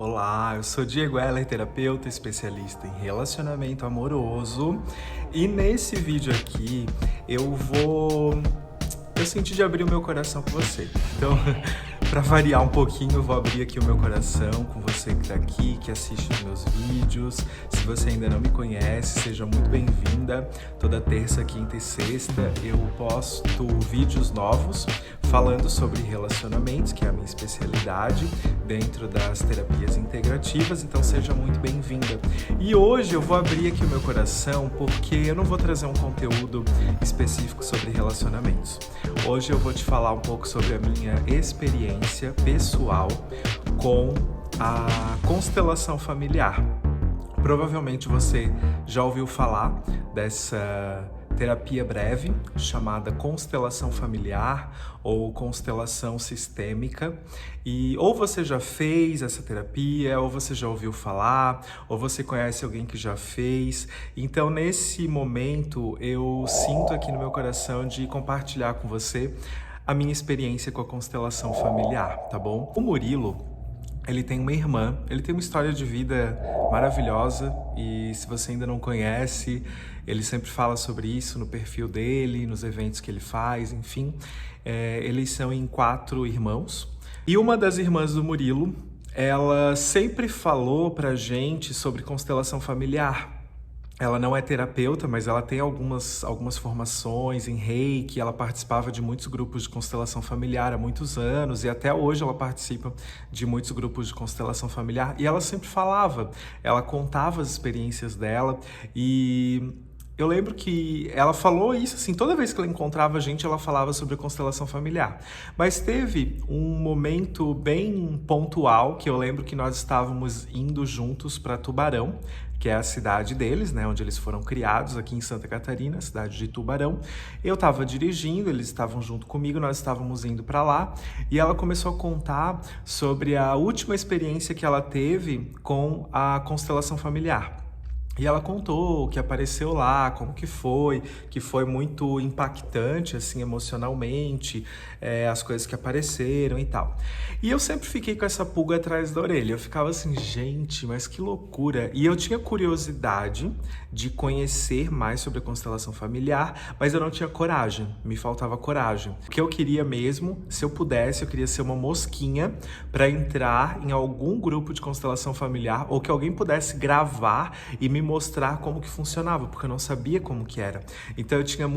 Olá, eu sou Diego Heller, terapeuta especialista em relacionamento amoroso, e nesse vídeo aqui eu senti de abrir o meu coração com você. Então, para variar um pouquinho, eu vou abrir aqui o meu coração com você que tá aqui, que assiste os meus vídeos. Se você ainda não me conhece, seja muito bem-vinda. Toda terça, quinta e sexta eu posto vídeos novos falando sobre relacionamentos, que é a minha especialidade dentro das terapias integrativas, então seja muito bem-vinda. E hoje eu vou abrir aqui o meu coração porque eu não vou trazer um conteúdo específico sobre relacionamentos. Hoje eu vou te falar um pouco sobre a minha experiência pessoal com a constelação familiar. Provavelmente você já ouviu falar dessa terapia breve chamada constelação familiar ou constelação sistêmica, e ou você já fez essa terapia, ou você já ouviu falar, ou você conhece alguém que já fez. Então, nesse momento, eu sinto aqui no meu coração de compartilhar com você a minha experiência com a constelação familiar, tá bom? O Murilo, ele tem uma irmã, ele tem uma história de vida maravilhosa, e se você ainda não conhece, ele sempre fala sobre isso no perfil dele, nos eventos que ele faz, enfim. Eles são em 4 irmãos, e uma das irmãs do Murilo, ela sempre falou pra gente sobre constelação familiar. Ela não é terapeuta, mas ela tem algumas formações em Reiki, ela participava de muitos grupos de constelação familiar há muitos anos, e até hoje ela participa de muitos grupos de constelação familiar, e ela sempre falava, ela contava as experiências dela, e eu lembro que ela falou isso, assim, toda vez que ela encontrava a gente, ela falava sobre a constelação familiar. Mas teve um momento bem pontual, que eu lembro que nós estávamos indo juntos para Tubarão, que é a cidade deles, né, onde eles foram criados, aqui em Santa Catarina, cidade de Tubarão. Eu estava dirigindo, eles estavam junto comigo, nós estávamos indo para lá, e ela começou a contar sobre a última experiência que ela teve com a constelação familiar. E ela contou o que apareceu lá, como que foi muito impactante, assim, emocionalmente, as coisas que apareceram e tal. E eu sempre fiquei com essa pulga atrás da orelha, eu ficava assim, gente, mas que loucura. E eu tinha curiosidade de conhecer mais sobre a constelação familiar, mas eu não tinha coragem, me faltava coragem. O que eu queria mesmo, se eu pudesse, eu queria ser uma mosquinha para entrar em algum grupo de constelação familiar, ou que alguém pudesse gravar e me mostrar como que funcionava, porque eu não sabia como que era. Então eu tinha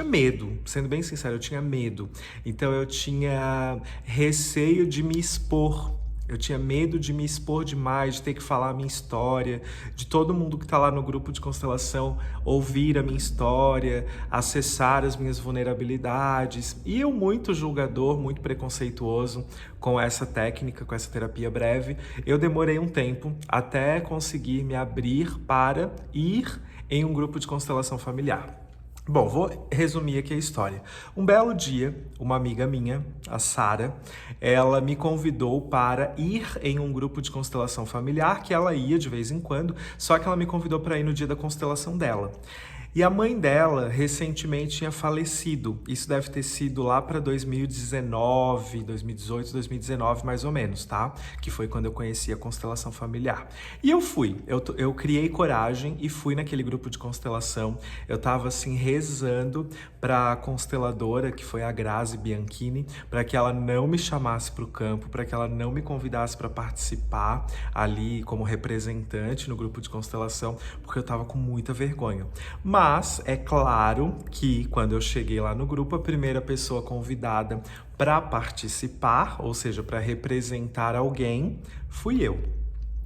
medo, sendo bem sincero, eu tinha medo. Então eu tinha receio de me expor. Eu tinha medo de me expor demais, de ter que falar a minha história, de todo mundo que está lá no grupo de constelação ouvir a minha história, acessar as minhas vulnerabilidades. E eu, muito julgador, muito preconceituoso com essa técnica, com essa terapia breve, eu demorei um tempo até conseguir me abrir para ir em um grupo de constelação familiar. Bom, vou resumir aqui a história. Um belo dia, uma amiga minha, a Sara, ela me convidou para ir em um grupo de constelação familiar, que ela ia de vez em quando, só que ela me convidou para ir no dia da constelação dela. E a mãe dela recentemente tinha falecido. Isso deve ter sido lá para 2019, 2018, 2019 mais ou menos, tá? Que foi quando eu conheci a constelação familiar. E eu fui, eu criei coragem e fui naquele grupo de constelação. Eu tava assim rezando para a consteladora, que foi a Grazi Bianchini, para que ela não me chamasse para o campo, para que ela não me convidasse para participar ali como representante no grupo de constelação, porque eu tava com muita vergonha. Mas é claro que quando eu cheguei lá no grupo, a primeira pessoa convidada para participar, ou seja, para representar alguém, fui eu.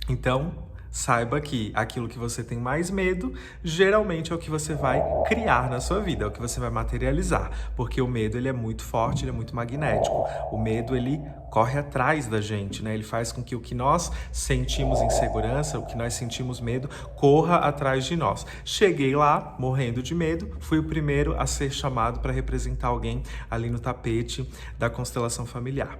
Então, saiba que aquilo que você tem mais medo, geralmente é o que você vai criar na sua vida, é o que você vai materializar, porque o medo, ele é muito forte, ele é muito magnético. O medo, ele corre atrás da gente, né? Ele faz com que o que nós sentimos insegurança, o que nós sentimos medo, corra atrás de nós. Cheguei lá, morrendo de medo, fui o primeiro a ser chamado para representar alguém ali no tapete da constelação familiar.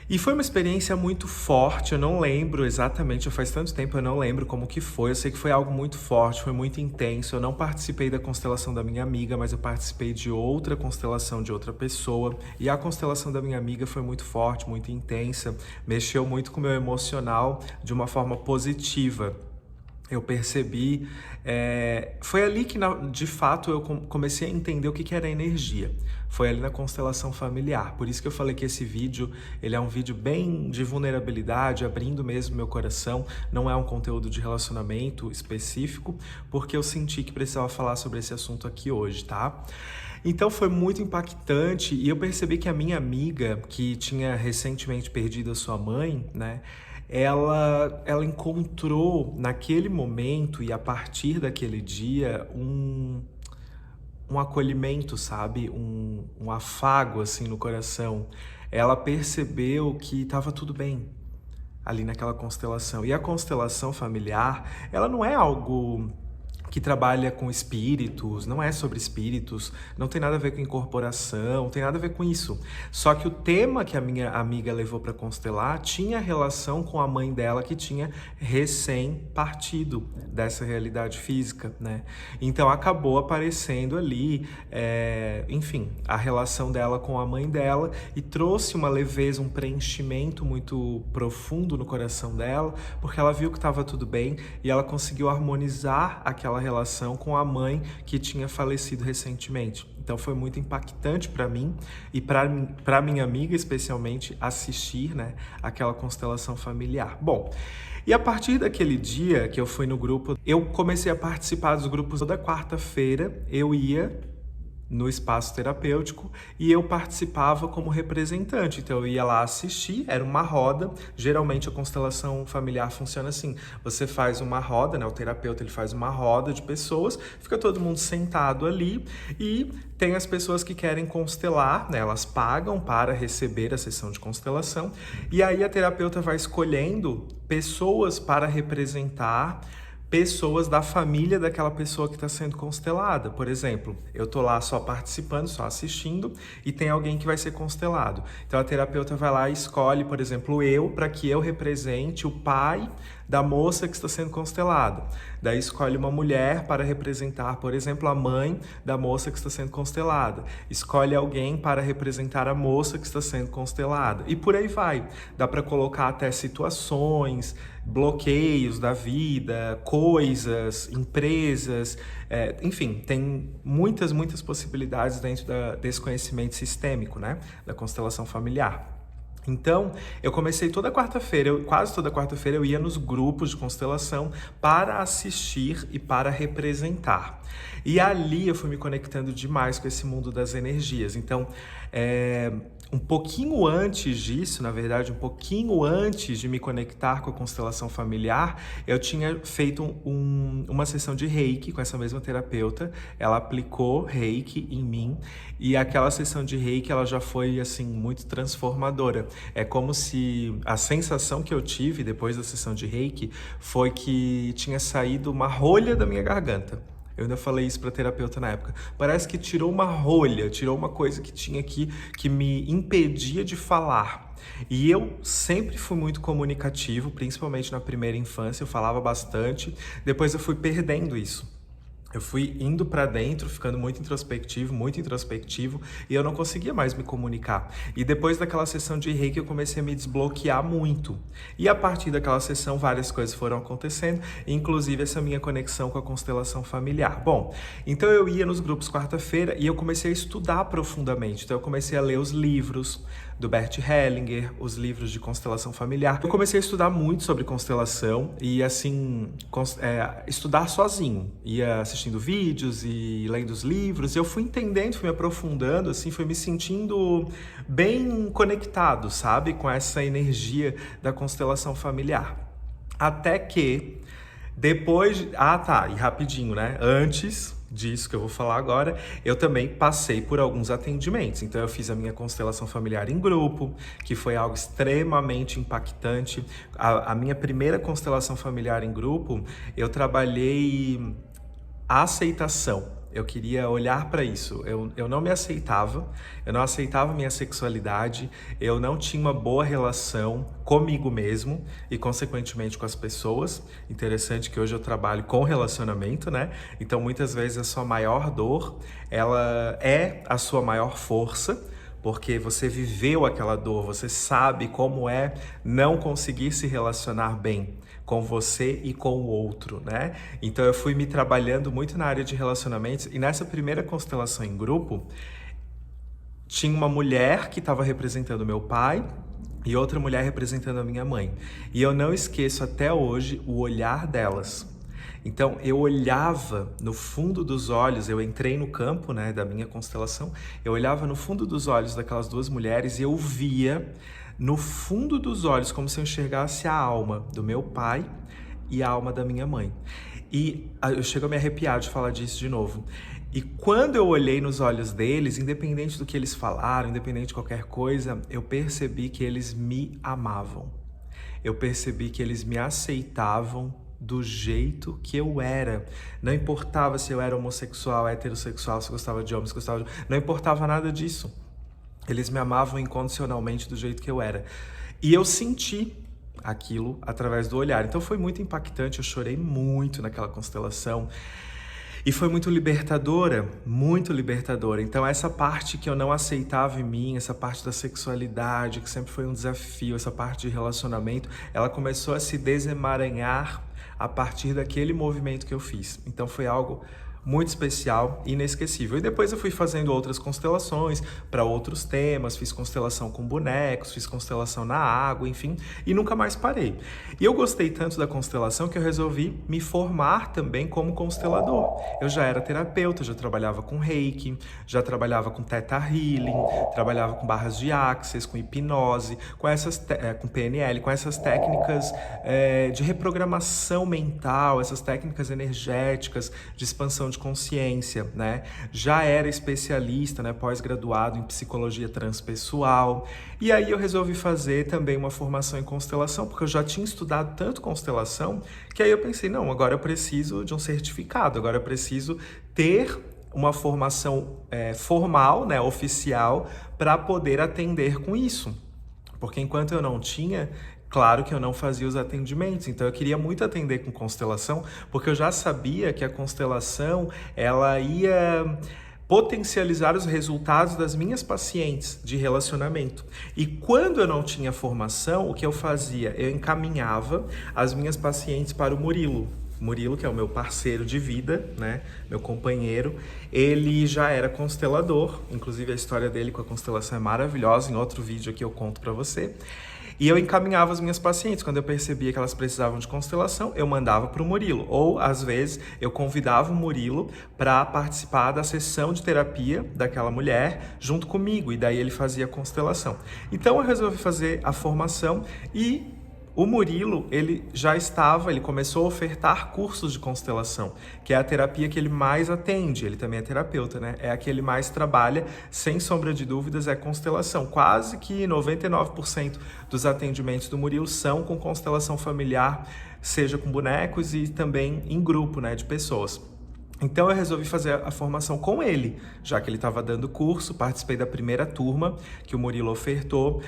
E foi uma experiência muito forte, eu não lembro exatamente, faz tanto tempo, eu não lembro como que foi. Eu sei que foi algo muito forte, foi muito intenso. Eu não participei da constelação da minha amiga, mas eu participei de outra constelação de outra pessoa. E a constelação da minha amiga foi muito forte, muito intensa, mexeu muito com o meu emocional de uma forma positiva. Eu percebi, foi ali que de fato eu comecei a entender o que era energia. Foi ali na constelação familiar. Por isso que eu falei que esse vídeo, ele é um vídeo bem de vulnerabilidade, abrindo mesmo meu coração. Não é um conteúdo de relacionamento específico, porque eu senti que precisava falar sobre esse assunto aqui hoje, tá? Então foi muito impactante e eu percebi que a minha amiga, que tinha recentemente perdido a sua mãe, né? Ela encontrou naquele momento e a partir daquele dia um acolhimento, sabe? Um afago assim no coração. Ela percebeu que estava tudo bem ali naquela constelação. E a constelação familiar, ela não é algo que trabalha com espíritos, não é sobre espíritos, não tem nada a ver com incorporação, não tem nada a ver com isso. Só que o tema que a minha amiga levou para constelar tinha relação com a mãe dela que tinha recém-partido dessa realidade física, né? Então acabou aparecendo ali, enfim, a relação dela com a mãe dela e trouxe uma leveza, um preenchimento muito profundo no coração dela, porque ela viu que estava tudo bem e ela conseguiu harmonizar aquela relação com a mãe que tinha falecido recentemente. Então foi muito impactante para mim e para minha amiga especialmente assistir, né, aquela constelação familiar. Bom, e a partir daquele dia que eu fui no grupo, eu comecei a participar dos grupos toda quarta-feira. Eu ia no espaço terapêutico e eu participava como representante. Então eu ia lá assistir, era uma roda. Geralmente a constelação familiar funciona assim: você faz uma roda, né? O terapeuta ele faz uma roda de pessoas, fica todo mundo sentado ali e tem as pessoas que querem constelar, né? Elas pagam para receber a sessão de constelação e aí a terapeuta vai escolhendo pessoas para representar pessoas da família daquela pessoa que está sendo constelada. Por exemplo, eu tô lá só participando, só assistindo, e tem alguém que vai ser constelado. Então a terapeuta vai lá e escolhe, por exemplo, eu, para que eu represente o pai da moça que está sendo constelada. Daí escolhe uma mulher para representar, por exemplo, a mãe da moça que está sendo constelada. Escolhe alguém para representar a moça que está sendo constelada. E por aí vai. Dá para colocar até situações, bloqueios da vida, coisas, empresas, enfim, tem muitas possibilidades dentro desse conhecimento sistêmico, né, da constelação familiar. Então, eu comecei toda quarta-feira, quase toda quarta-feira eu ia nos grupos de constelação para assistir e para representar. E ali eu fui me conectando demais com esse mundo das energias. Então, um pouquinho antes disso, na verdade, um pouquinho antes de me conectar com a constelação familiar, eu tinha feito uma sessão de Reiki com essa mesma terapeuta. Ela aplicou Reiki em mim e aquela sessão de Reiki ela já foi assim muito transformadora. É como se a sensação que eu tive depois da sessão de Reiki foi que tinha saído uma rolha da minha garganta. Eu ainda falei isso para a terapeuta na época. Parece que tirou uma rolha, tirou uma coisa que tinha aqui que me impedia de falar. E eu sempre fui muito comunicativo, principalmente na primeira infância, eu falava bastante. Depois eu fui perdendo isso. Eu fui indo para dentro, ficando muito introspectivo, e eu não conseguia mais me comunicar. E depois daquela sessão de Reiki, eu comecei a me desbloquear muito. E a partir daquela sessão, várias coisas foram acontecendo, inclusive essa minha conexão com a constelação familiar. Bom, então eu ia nos grupos quarta-feira e eu comecei a estudar profundamente. Então eu comecei a ler os livros do Bert Hellinger, os livros de constelação familiar. Eu comecei a estudar muito sobre constelação e, assim, estudar sozinho. Ia assistindo vídeos e lendo os livros. Eu fui entendendo, fui me aprofundando, assim, fui me sentindo bem conectado, sabe? Com essa energia da constelação familiar. Até que, depois... e rapidinho, né? Antes disso que eu vou falar agora, eu também passei por alguns atendimentos. Então eu fiz a minha constelação familiar em grupo, que foi algo extremamente impactante. A minha primeira constelação familiar em grupo, eu trabalhei a aceitação. Eu queria olhar para isso. Eu não me aceitava, eu não aceitava minha sexualidade, eu não tinha uma boa relação comigo mesmo e, consequentemente, com as pessoas. Interessante que hoje eu trabalho com relacionamento, né? Então, muitas vezes, a sua maior dor, ela é a sua maior força, porque você viveu aquela dor, você sabe como é não conseguir se relacionar bem com você e com o outro, né? Então eu fui me trabalhando muito na área de relacionamentos e nessa primeira constelação em grupo, tinha uma mulher que estava representando meu pai e outra mulher representando a minha mãe. E eu não esqueço até hoje o olhar delas. Então eu olhava no fundo dos olhos, eu entrei no campo, né, da minha constelação, eu olhava no fundo dos olhos daquelas duas mulheres e eu via no fundo dos olhos como se eu enxergasse a alma do meu pai e a alma da minha mãe. E eu chego a me arrepiar de falar disso de novo. E quando eu olhei nos olhos deles, independente do que eles falaram, independente de qualquer coisa, eu percebi que eles me amavam. Eu percebi que eles me aceitavam do jeito que eu era. Não importava se eu era homossexual, heterossexual, se eu gostava de homens, se eu gostava de... Não importava nada disso. Eles me amavam incondicionalmente do jeito que eu era. E eu senti aquilo através do olhar. Então foi muito impactante, eu chorei muito naquela constelação. E foi muito libertadora, muito libertadora. Então essa parte que eu não aceitava em mim, essa parte da sexualidade, que sempre foi um desafio, essa parte de relacionamento, ela começou a se desemaranhar a partir daquele movimento que eu fiz. Então foi algo muito especial e inesquecível. E depois eu fui fazendo outras constelações para outros temas, fiz constelação com bonecos, fiz constelação na água, enfim, e nunca mais parei. E eu gostei tanto da constelação que eu resolvi me formar também como constelador. Eu já era terapeuta, já trabalhava com Reiki, já trabalhava com Theta Healing, trabalhava com barras de Access, com hipnose, com PNL, com essas técnicas de reprogramação mental, essas técnicas energéticas de expansão de consciência, né? Já era especialista, né, pós-graduado em psicologia transpessoal. E aí eu resolvi fazer também uma formação em constelação, porque eu já tinha estudado tanto constelação, que aí eu pensei, não, agora eu preciso de um certificado, agora eu preciso ter uma formação formal, né, oficial, para poder atender com isso. Porque enquanto eu não tinha, claro que eu não fazia os atendimentos, então eu queria muito atender com constelação, porque eu já sabia que a constelação, ela ia potencializar os resultados das minhas pacientes de relacionamento. E quando eu não tinha formação, o que eu fazia? Eu encaminhava as minhas pacientes para o Murilo. Murilo, que é o meu parceiro de vida, né, meu companheiro, ele já era constelador, inclusive a história dele com a constelação é maravilhosa, em outro vídeo aqui eu conto para você. E eu encaminhava as minhas pacientes. Quando eu percebia que elas precisavam de constelação, eu mandava para o Murilo. Ou, às vezes, eu convidava o Murilo para participar da sessão de terapia daquela mulher junto comigo. E daí ele fazia a constelação. Então, eu resolvi fazer a formação e o Murilo, ele começou a ofertar cursos de constelação, que é a terapia que ele mais atende, ele também é terapeuta, né? É a que ele mais trabalha, sem sombra de dúvidas, é constelação. Quase que 99% dos atendimentos do Murilo são com constelação familiar, seja com bonecos e também em grupo, né, de pessoas. Então eu resolvi fazer a formação com ele, já que ele estava dando curso, participei da primeira turma que o Murilo ofertou,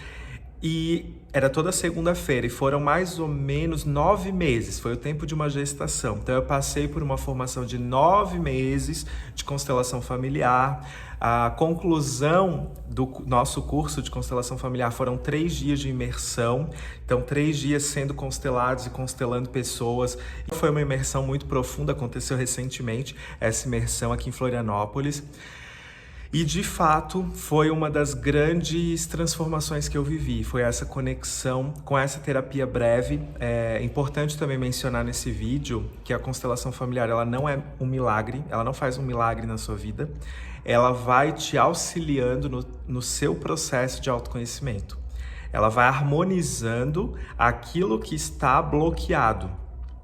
e era toda segunda-feira e foram mais ou menos 9 meses, foi o tempo de uma gestação. Então eu passei por uma formação de 9 meses de constelação familiar. A conclusão do nosso curso de constelação familiar foram 3 dias de imersão. Então 3 dias sendo constelados e constelando pessoas. Foi uma imersão muito profunda, aconteceu recentemente essa imersão aqui em Florianópolis. E, de fato, foi uma das grandes transformações que eu vivi. Foi essa conexão com essa terapia breve. É importante também mencionar nesse vídeo que a constelação familiar, ela não é um milagre, ela não faz um milagre na sua vida. Ela vai te auxiliando no seu processo de autoconhecimento. Ela vai harmonizando aquilo que está bloqueado.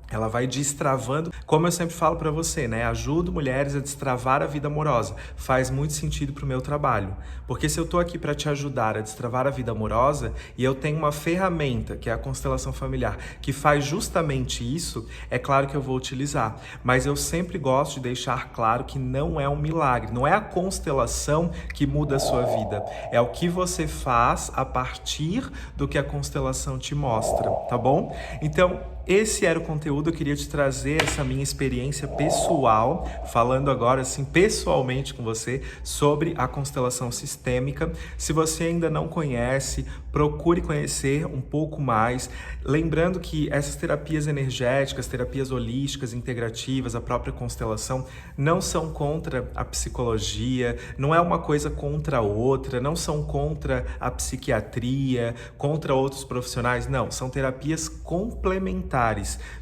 Ela vai destravando, como eu sempre falo pra você, né? Ajudo mulheres a destravar a vida amorosa. Faz muito sentido pro meu trabalho. Porque se eu tô aqui pra te ajudar a destravar a vida amorosa e eu tenho uma ferramenta, que é a constelação familiar, que faz justamente isso, é claro que eu vou utilizar. Mas eu sempre gosto de deixar claro que não é um milagre, não é a constelação que muda a sua vida. É o que você faz a partir do que a constelação te mostra, tá bom? Então, esse era o conteúdo, eu queria te trazer essa minha experiência pessoal, falando agora assim pessoalmente com você sobre a constelação sistêmica. Se você ainda não conhece, procure conhecer um pouco mais. Lembrando que essas terapias energéticas, terapias holísticas, integrativas, a própria constelação, não são contra a psicologia, não é uma coisa contra a outra, não são contra a psiquiatria, contra outros profissionais, não, são terapias complementares.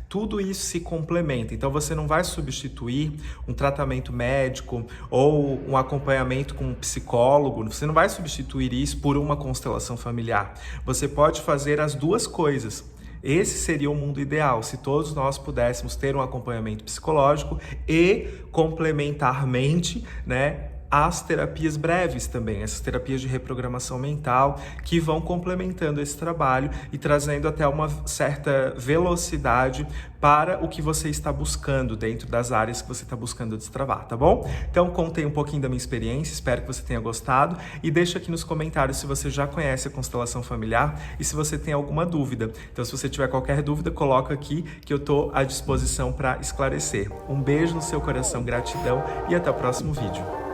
Tudo isso se complementa, então você não vai substituir um tratamento médico ou um acompanhamento com um psicólogo, você não vai substituir isso por uma constelação familiar. Você pode fazer as duas coisas. Esse seria o mundo ideal, se todos nós pudéssemos ter um acompanhamento psicológico e, complementarmente, né, as terapias breves também, essas terapias de reprogramação mental que vão complementando esse trabalho e trazendo até uma certa velocidade para o que você está buscando dentro das áreas que você está buscando destravar, tá bom? Então contei um pouquinho da minha experiência, espero que você tenha gostado e deixa aqui nos comentários se você já conhece a constelação familiar e se você tem alguma dúvida. Então se você tiver qualquer dúvida, coloca aqui que eu estou à disposição para esclarecer. Um beijo no seu coração, gratidão e até o próximo vídeo.